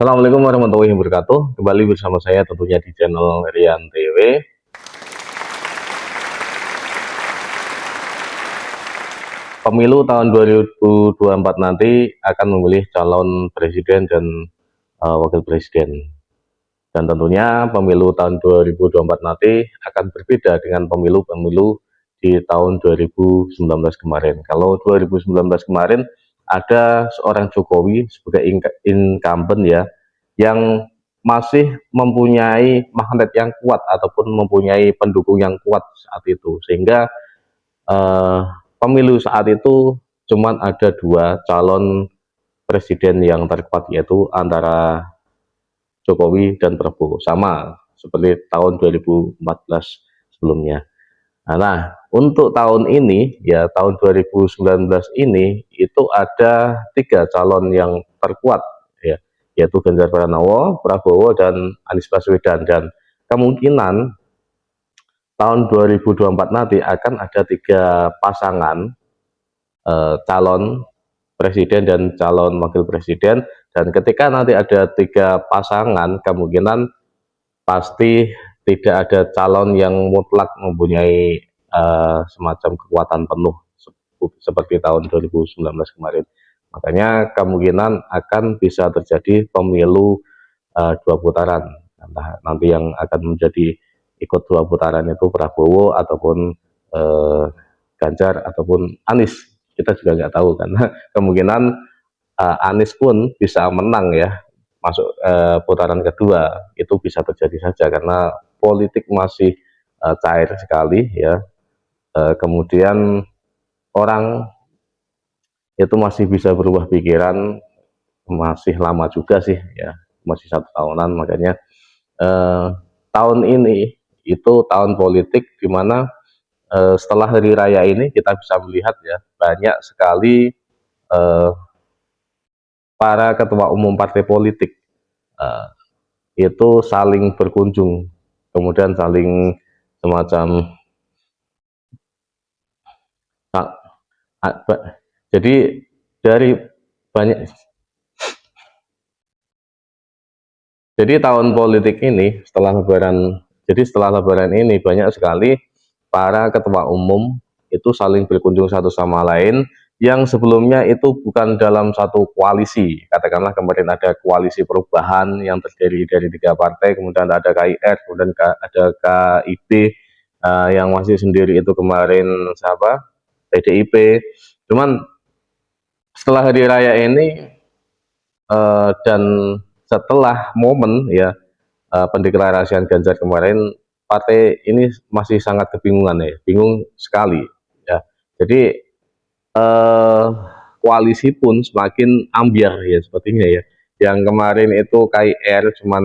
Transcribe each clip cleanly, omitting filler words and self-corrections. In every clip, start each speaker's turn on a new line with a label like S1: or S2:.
S1: Assalamualaikum warahmatullahi wabarakatuh. Kembali bersama saya tentunya di channel Rian TV. Pemilu tahun 2024 nanti akan memilih calon presiden dan wakil presiden. Dan tentunya pemilu tahun 2024 nanti akan berbeda dengan pemilu-pemilu di tahun 2019 kemarin. Kalau 2019 kemarin ada seorang Jokowi sebagai incumbent ya, yang masih mempunyai magnet yang kuat ataupun mempunyai pendukung yang kuat saat itu, sehingga eh, pemilu saat itu cuman ada dua calon presiden yang terkuat, yaitu antara Jokowi dan Prabowo, sama seperti tahun 2014 sebelumnya. Nah, untuk tahun ini ya, tahun 2019 ini itu ada tiga calon yang terkuat ya, yaitu Ganjar Pranowo, Prabowo, dan Anies Baswedan. Dan kemungkinan tahun 2024 nanti akan ada tiga pasangan calon presiden dan calon wakil presiden. Dan ketika nanti ada tiga pasangan, kemungkinan pasti tidak ada calon yang mutlak mempunyai semacam kekuatan penuh seperti tahun 2019 kemarin. Makanya kemungkinan akan bisa terjadi pemilu dua putaran. Nah, nanti yang akan menjadi ikut dua putaran itu Prabowo ataupun Ganjar ataupun Anies. Kita juga nggak tahu, karena kemungkinan Anies pun bisa menang ya, masuk putaran kedua. Itu bisa terjadi saja karena politik masih cair sekali ya. Kemudian orang itu masih bisa berubah pikiran, masih lama juga sih ya, masih 1 tahunan. Makanya tahun ini itu tahun politik, dimana setelah hari raya ini kita bisa melihat ya, banyak sekali para ketua umum partai politik itu saling berkunjung, kemudian saling semacam jadi dari banyak, jadi tahun politik ini setelah lebaran, jadi setelah lebaran ini banyak sekali para ketua umum itu saling berkunjung satu sama lain, yang sebelumnya itu bukan dalam satu koalisi. Katakanlah kemarin ada koalisi perubahan yang terdiri dari tiga partai, kemudian ada KIR, kemudian ada KIB, yang masih sendiri itu kemarin siapa, PDIP. Cuman setelah hari raya ini dan setelah momen ya, pendeklarasian Ganjar kemarin, partai ini masih sangat kebingungan ya, bingung sekali ya. Jadi koalisi pun semakin ambiar ya sepertinya ya. Yang kemarin itu KIR cuman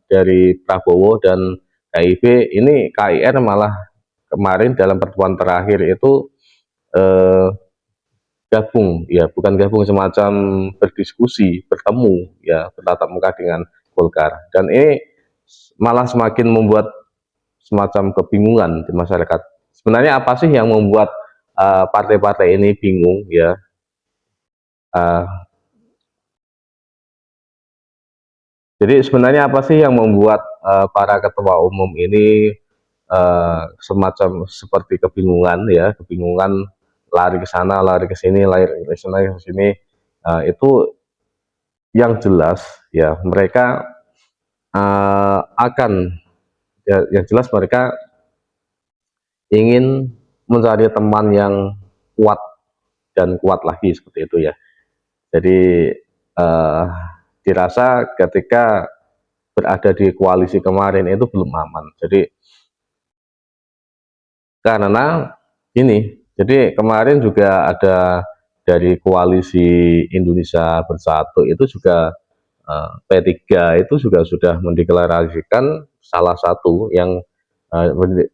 S1: dari Prabowo dan KIB, ini KIR malah kemarin dalam pertemuan terakhir itu gabung ya, bukan gabung, semacam berdiskusi, bertemu ya, bertatap muka dengan Golkar. Dan ini malah semakin membuat semacam kebingungan di masyarakat. Sebenarnya apa sih yang membuat partai-partai ini bingung ya? Jadi sebenarnya apa sih yang membuat para ketua umum ini semacam seperti kebingungan ya, kebingungan, lari ke sana, lari ke sini, lari ke sana, ke sini. Itu yang jelas ya, mereka akan ya, yang jelas mereka ingin mencari teman yang kuat dan kuat lagi, seperti itu ya. Jadi dirasa ketika berada di koalisi kemarin itu belum aman. Jadi karena ini, jadi kemarin juga ada dari koalisi Indonesia Bersatu itu juga P3 itu juga sudah mendeklarasikan salah satu yang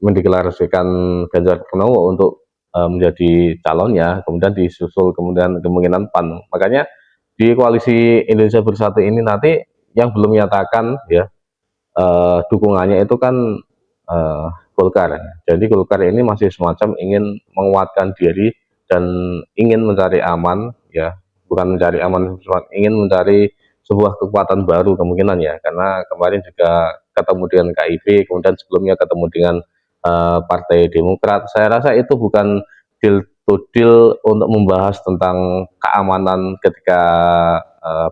S1: mendeklarasikan Ganjar Pranowo untuk menjadi calonnya, kemudian disusul kemudian kemungkinan PAN. Makanya di koalisi Indonesia Bersatu ini nanti yang belum menyatakan ya dukungannya itu kan Golkar. Jadi Golkar ini masih semacam ingin menguatkan diri dan ingin mencari aman ya, bukan mencari aman, ingin mencari sebuah kekuatan baru kemungkinan ya, karena kemarin juga ketemu dengan KIB, kemudian sebelumnya ketemu dengan Partai Demokrat. Saya rasa itu bukan deal to deal untuk membahas tentang keamanan ketika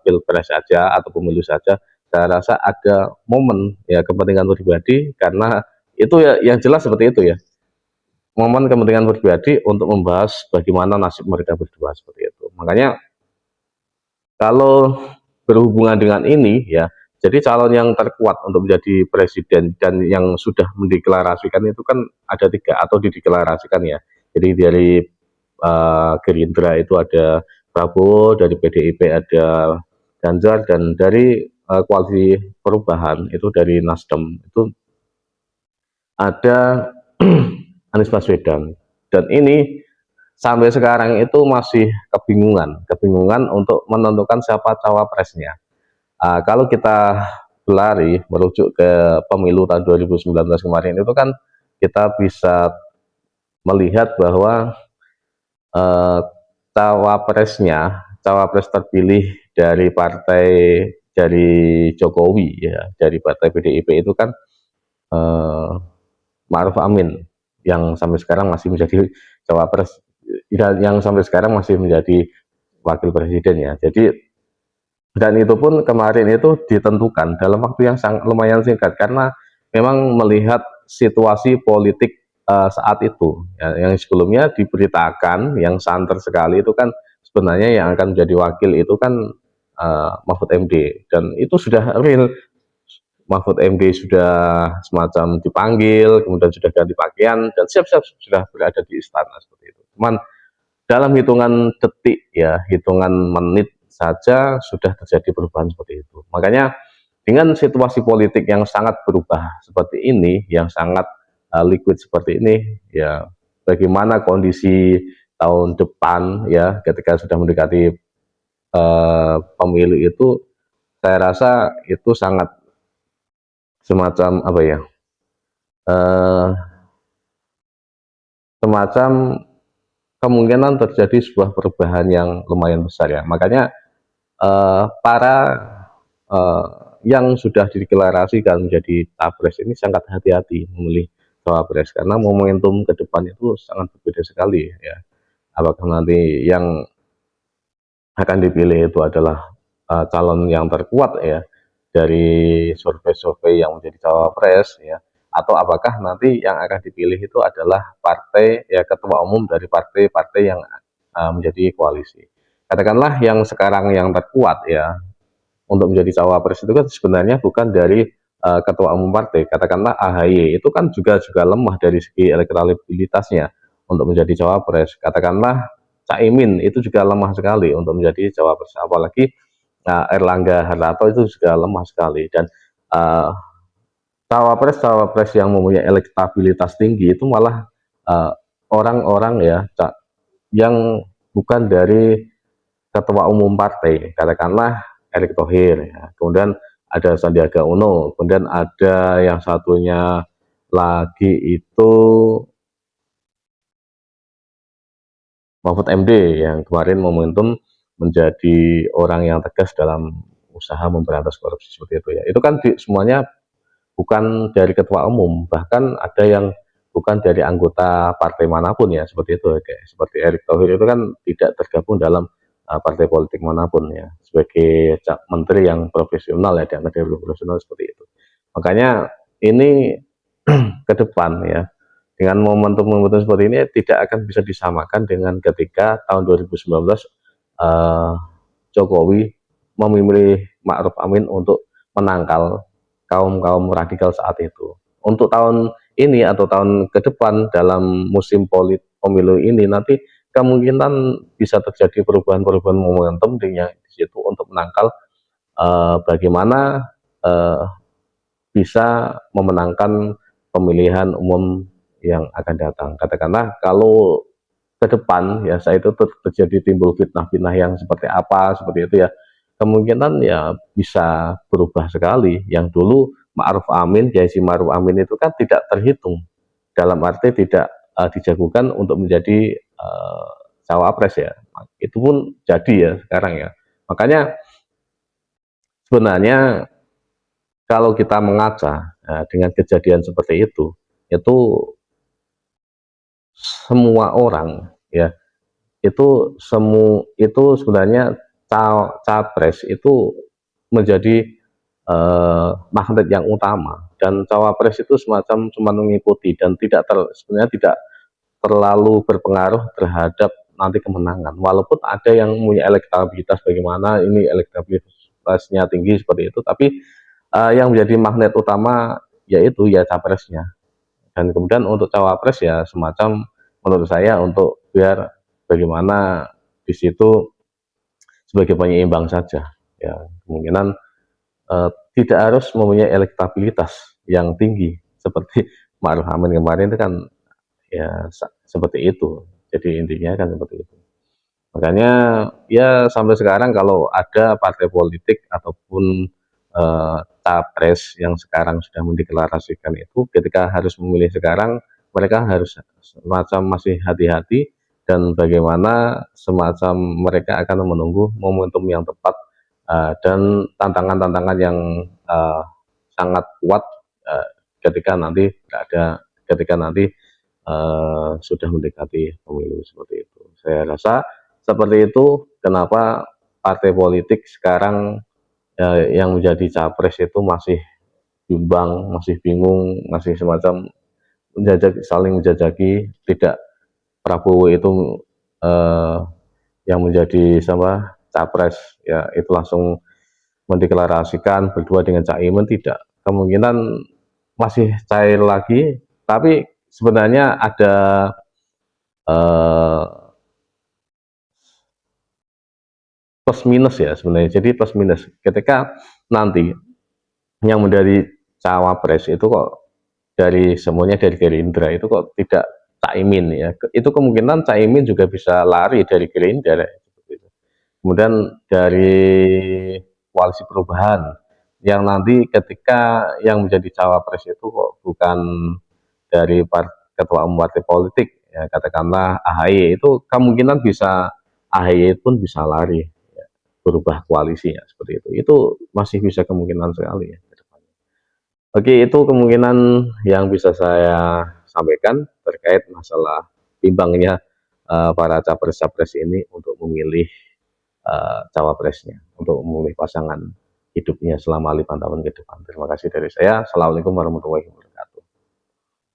S1: pilpres saja atau pemilu saja. Saya rasa ada momen ya kepentingan pribadi, karena itu ya yang jelas seperti itu ya, momen kepentingan pribadi untuk membahas bagaimana nasib mereka berdua seperti itu. Makanya kalau berhubungan dengan ini ya, jadi calon yang terkuat untuk menjadi presiden dan yang sudah mendeklarasikan itu kan ada 3 atau dideklarasikan ya. Jadi dari Gerindra itu ada Prabowo, dari PDIP ada Ganjar, dan dari koalisi perubahan itu dari Nasdem itu ada Anies Baswedan. Dan ini sampai sekarang itu masih kebingungan untuk menentukan siapa cawapresnya. Kalau kita berlari merujuk ke pemilu tahun 2019 kemarin itu kan kita bisa melihat bahwa cawapres terpilih dari Jokowi ya, dari partai PDIP itu kan Ma'ruf Amin, yang sampai sekarang masih menjadi cawapres, yang sampai sekarang masih menjadi wakil presiden ya. Jadi, dan itu pun kemarin itu ditentukan dalam waktu yang lumayan singkat, karena memang melihat situasi politik saat itu ya, yang sebelumnya diberitakan yang santer sekali itu kan sebenarnya yang akan menjadi wakil itu kan Mahfud MD, dan itu sudah real. Mahfud MD sudah semacam dipanggil, kemudian sudah ganti pakaian dan siap-siap sudah berada di istana seperti itu. Cuman dalam hitungan detik ya, hitungan menit saja sudah terjadi perubahan seperti itu. Makanya dengan situasi politik yang sangat berubah seperti ini, yang sangat liquid seperti ini, ya bagaimana kondisi tahun depan ya, ketika sudah mendekati pemilu itu, saya rasa itu sangat semacam apa ya, semacam kemungkinan terjadi sebuah perubahan yang lumayan besar ya. Makanya para yang sudah dideklarasikan menjadi capres ini sangat hati-hati memilih cawapres, karena momentum ke depan itu sangat berbeda sekali ya. Apakah nanti yang akan dipilih itu adalah calon yang terkuat ya dari survei-survei yang menjadi cawapres ya, atau apakah nanti yang akan dipilih itu adalah partai ya, ketua umum dari partai-partai yang menjadi koalisi. Katakanlah yang sekarang yang terkuat ya untuk menjadi cawapres itu kan sebenarnya bukan dari ketua umum partai. Katakanlah AHY itu kan juga lemah dari segi elektabilitasnya untuk menjadi cawapres. Katakanlah Caimin itu juga lemah sekali untuk menjadi cawapres, apalagi Erlangga Hartarto itu juga lemah sekali. Dan cawapres yang mempunyai elektabilitas tinggi itu malah orang-orang ya yang bukan dari ketua umum partai, katakanlah Erick Thohir ya. Kemudian ada Sandiaga Uno, kemudian ada yang satunya lagi itu Mahfud MD yang kemarin momentum menjadi orang yang tegas dalam usaha memberantas korupsi seperti itu ya. Itu kan semuanya bukan dari ketua umum, bahkan ada yang bukan dari anggota partai manapun ya, seperti itu. Kayak seperti Erick Thohir itu kan tidak tergabung dalam partai politik manapun ya, sebagai menteri yang profesional ya, dianggap dari profesional seperti itu. Makanya ini ke depan ya, dengan momentum-momentum seperti ini tidak akan bisa disamakan dengan ketika tahun 2019 Jokowi memilih Ma'ruf Amin untuk menangkal kaum radikal saat itu. Untuk tahun ini atau tahun ke depan dalam musim pemilu ini nanti kemungkinan bisa terjadi perubahan-perubahan momentum di situ untuk menangkal bagaimana bisa memenangkan pemilihan umum yang akan datang. Katakanlah kalau ke depan ya saya itu terjadi timbul fitnah-fitnah yang seperti apa seperti itu ya, kemungkinan ya bisa berubah sekali. Yang dulu Ma'ruf Amin, Kiai Ma'ruf Amin itu kan tidak terhitung, dalam arti tidak dijagokan untuk menjadi cawapres ya, itu pun jadi ya sekarang ya. Makanya sebenarnya kalau kita mengaca dengan kejadian seperti itu semua orang ya, itu sebenarnya capres itu menjadi magnet yang utama, dan cawapres itu semacam cuma mengikuti dan sebenarnya tidak terlalu berpengaruh terhadap nanti kemenangan, walaupun ada yang punya elektabilitas bagaimana ini elektabilitasnya tinggi seperti itu, tapi yang menjadi magnet utama yaitu ya capresnya. Dan kemudian untuk cawapres ya semacam menurut saya untuk biar bagaimana di situ sebagai penyeimbang saja ya, kemungkinan tidak harus mempunyai elektabilitas yang tinggi seperti Ma'ruf Amin kemarin itu kan ya seperti itu. Jadi intinya kan seperti itu. Makanya ya sampai sekarang kalau ada partai politik ataupun capres yang sekarang sudah mendeklarasikan itu, ketika harus memilih sekarang mereka harus semacam masih hati-hati, dan bagaimana semacam mereka akan menunggu momentum yang tepat dan tantangan-tantangan yang sangat kuat ketika nanti sudah mendekati pemilu seperti itu. Saya rasa seperti itu kenapa partai politik sekarang yang menjadi capres itu masih bimbang, masih bingung, masih semacam saling menjajaki. Tidak Prabowo itu yang menjadi sama capres ya itu langsung mendeklarasikan berdua dengan Caimin, tidak, kemungkinan masih cair lagi, tapi sebenarnya ada eh, plus minus ya sebenarnya. Jadi plus minus ketika nanti yang menjadi cawapres itu kok dari semuanya dari Gerindra, itu kok tidak Caimin ya, itu kemungkinan Caimin juga bisa lari dari Gerindra. Kemudian dari koalisi perubahan yang nanti ketika yang menjadi cawapres itu kok bukan dari ketua umum partai politik ya, katakanlah AHY, itu kemungkinan bisa AHY pun bisa lari ya, berubah koalisi ya seperti itu masih bisa kemungkinan sekali ya. Oke, itu kemungkinan yang bisa saya sampaikan terkait masalah bimbangnya para capres-capres ini untuk memilih cawapresnya, untuk memilih pasangan hidupnya selama 5 tahun ke depan. Terima kasih dari saya. Assalamualaikum warahmatullahi wabarakatuh.